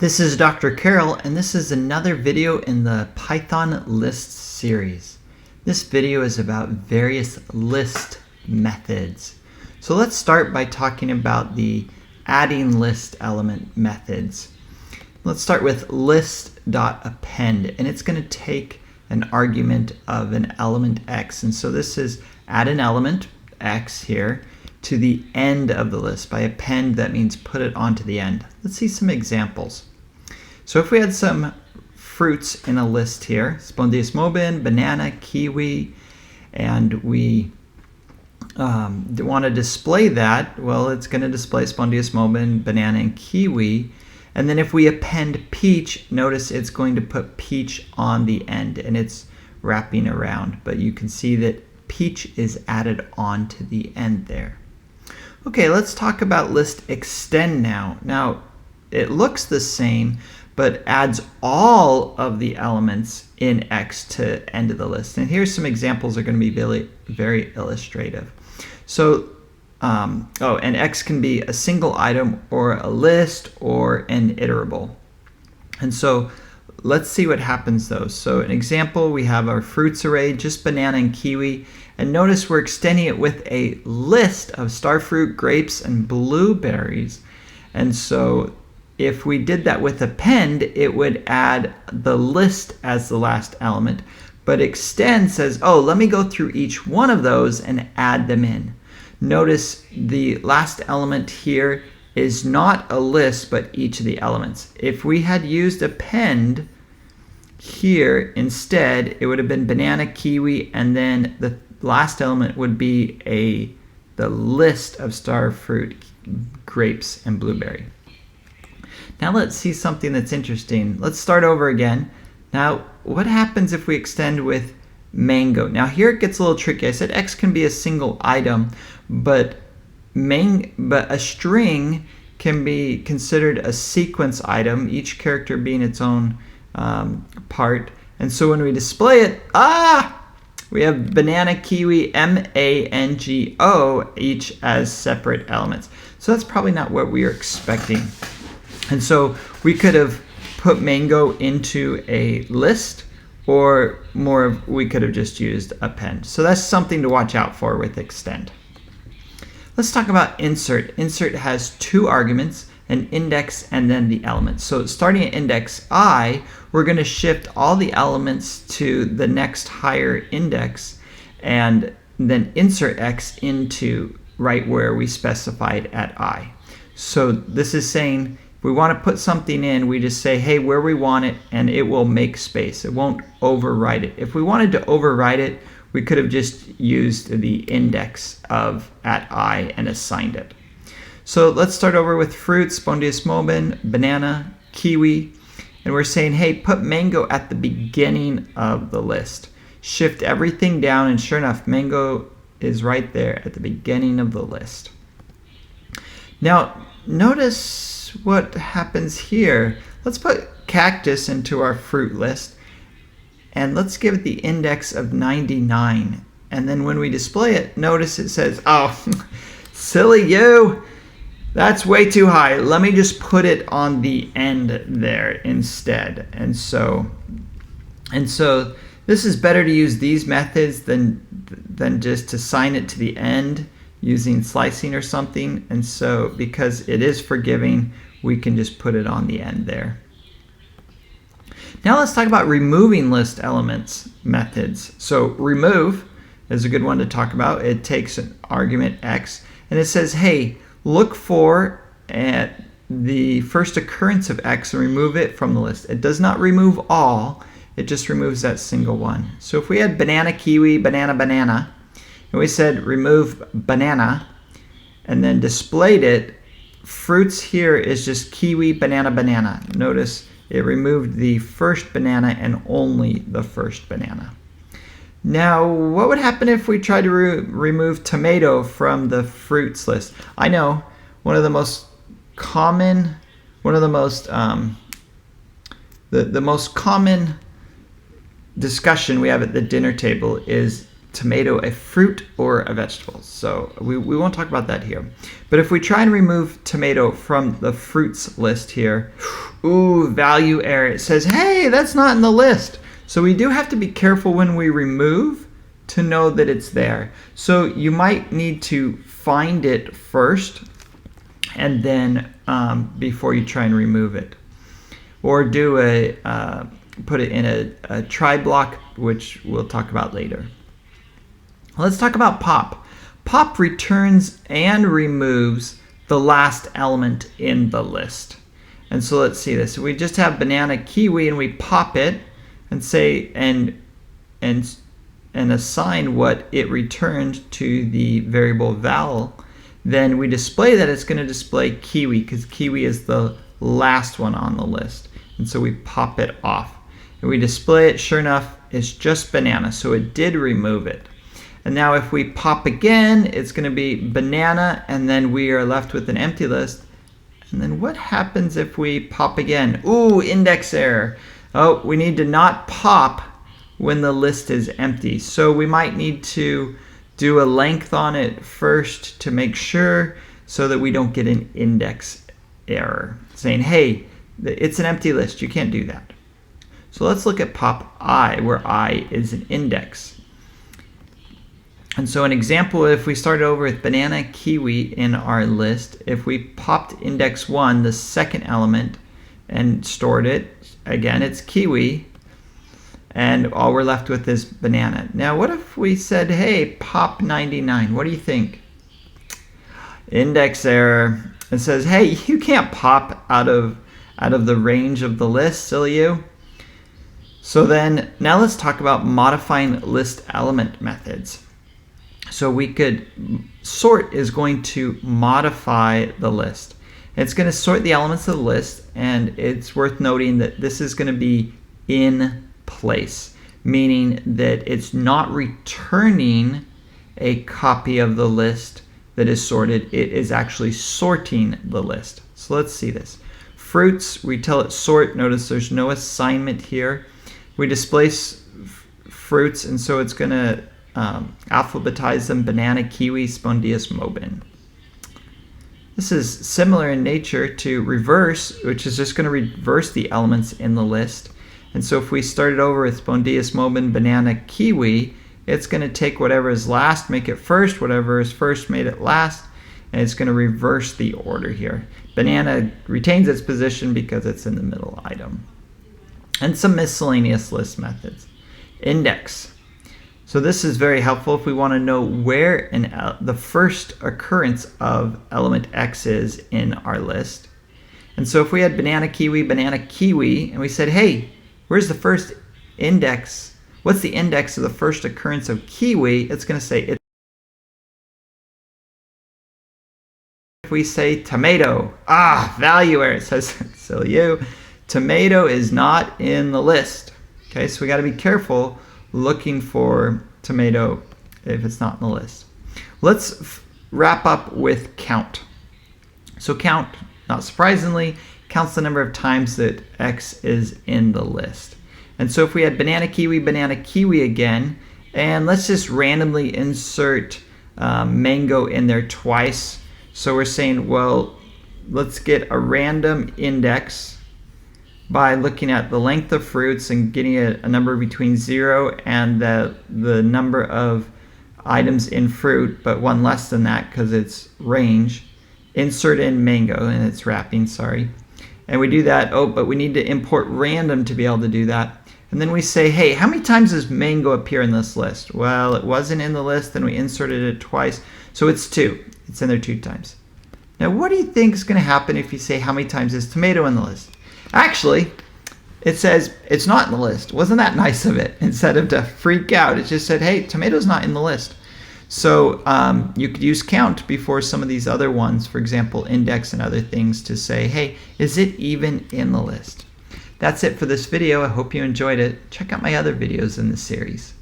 This is Dr. Carroll, and this is another video in the Python lists series. This video is about various list methods. So let's start by talking about the adding list element methods. Let's start with list.append, and it's going to take an argument of an element x. And so this is add an element x here to the end of the list. By append, that means put it onto the end. Let's see some examples. So if we had some fruits in a list here, spondyosmobin, banana, kiwi, and we want to display that, well, it's going to display spondyosmobin, banana, and kiwi. And then if we append peach, notice it's going to put peach on the end, and it's wrapping around. But you can see that peach is added on to the end there. Okay, let's talk about list.extend now. Now, it looks the same, but adds all of the elements in X to end of the list. And here's some examples that are going to be very illustrative. So, and X can be a single item or a list or an iterable. And so let's see what happens though. So an example, we have our fruits array, just banana and kiwi. And notice we're extending it with a list of starfruit, grapes, and blueberries. And so if we did that with append, it would add the list as the last element. But extend says, oh, let me go through each one of those and add them in. Notice the last element here is not a list, but each of the elements. If we had used append here instead, it would have been banana, kiwi, and then the last element would be the list of starfruit, grapes, and blueberry. Now let's see something that's interesting. Let's start over again. Now, what happens if we extend with mango? Now here it gets a little tricky. I said X can be a single item, but a string can be considered a sequence item, each character being its own part. And so when we display it, we have banana, kiwi, mango, each as separate elements. So that's probably not what we are expecting. And so we could have put mango into a list, or we could have just used append. So that's something to watch out for with extend. Let's talk about insert. Insert has two arguments, an index and then the element. So starting at index I, we're going to shift all the elements to the next higher index and then insert x into right where we specified at I. So this is saying if we want to put something in, we just say, hey, where we want it, and it will make space. It won't overwrite it. If we wanted to overwrite it, we could have just used the index of at I and assigned it. So let's start over with fruits, spondyosmobin, banana, kiwi, and we're saying, hey, put mango at the beginning of the list. Shift everything down, and sure enough, mango is right there at the beginning of the list. Now, notice what happens here. Let's put cactus into our fruit list, and let's give it the index of 99. And then when we display it, notice it says, oh, silly you, that's way too high. Let me just put it on the end there instead. And so this is better to use these methods than just assign it to the end using slicing or something. And so because it is forgiving, we can just put it on the end there. Now let's talk about removing list elements methods. So remove is a good one to talk about. It takes an argument x and it says, hey, look for at the first occurrence of x and remove it from the list. It does not remove all, it just removes that single one. So if we had banana, kiwi, banana, banana, and we said remove banana and then displayed it, fruits here is just kiwi, banana, banana. Notice it removed the first banana and only the first banana. Now, what would happen if we tried to remove tomato from the fruits list? I know one of the most common discussion we have at the dinner table is tomato a fruit or a vegetable? So we won't talk about that here. But if we try and remove tomato from the fruits list here, ooh, value error. It says, hey, that's not in the list. So we do have to be careful when we remove to know that it's there. So you might need to find it first and then before you try and remove it. Or do put it in a try block, which we'll talk about later. Let's talk about pop. Pop returns and removes the last element in the list. And so let's see this. We just have banana, kiwi, and we pop it and say and assign what it returned to the variable val. Then we display that it's going to display kiwi because kiwi is the last one on the list. And so we pop it off. And we display it, sure enough, it's just banana. So it did remove it. And now if we pop again, it's going to be banana, and then we are left with an empty list. And then what happens if we pop again? Ooh, index error. Oh, we need to not pop when the list is empty. So we might need to do a length on it first to make sure so that we don't get an index error saying, hey, it's an empty list. You can't do that. So let's look at pop I, where I is an index. And so an example, if we started over with banana, kiwi in our list, if we popped index 1, the second element, and stored it, again, it's kiwi, and all we're left with is banana. Now, what if we said, hey, pop 99? What do you think? Index error. It says, hey, you can't pop out of the range of the list, silly you. So then, now let's talk about modifying list element methods. So we could, sort is going to modify the list. It's going to sort the elements of the list, and it's worth noting that this is going to be in place, meaning that it's not returning a copy of the list that is sorted. It is actually sorting the list. So let's see this. Fruits, we tell it sort. Notice there's no assignment here. We display fruits, and so it's going to alphabetize them: banana, kiwi, spondius, mobin. This is similar in nature to reverse, which is just going to reverse the elements in the list. And so if we started over with spondius, mobin, banana, kiwi, it's going to take whatever is last, make it first, whatever is first, made it last, and it's going to reverse the order here. Banana retains its position because it's in the middle item. And some miscellaneous list methods. Index. So this is very helpful if we want to know where the first occurrence of element X is in our list. And so if we had banana, kiwi, and we said, hey, where's the first index? What's the index of the first occurrence of kiwi? It's going to say it. If we say tomato, value error, it says, so tomato is not in the list. Okay, so we got to be careful looking for tomato if it's not in the list. Let's wrap up with count. So count, not surprisingly, counts the number of times that X is in the list. And so if we had banana, kiwi again, and let's just randomly insert mango in there twice. So we're saying, well, let's get a random index by looking at the length of fruits and getting a number between 0 and the number of items in fruit, but one less than that because it's range. Insert in mango, and it's wrapping, sorry. And we do that, but we need to import random to be able to do that. And then we say, hey, how many times does mango appear in this list? Well, it wasn't in the list, then we inserted it twice, so it's 2. It's in there 2 times. Now, what do you think is going to happen if you say how many times is tomato in the list? Actually, it says it's not in the list. Wasn't that nice of it? Instead of to freak out, it just said, hey, tomato's not in the list. So you could use count before some of these other ones, for example, index and other things, to say, hey, is it even in the list? That's it for this video. I hope you enjoyed it. Check out my other videos in this series.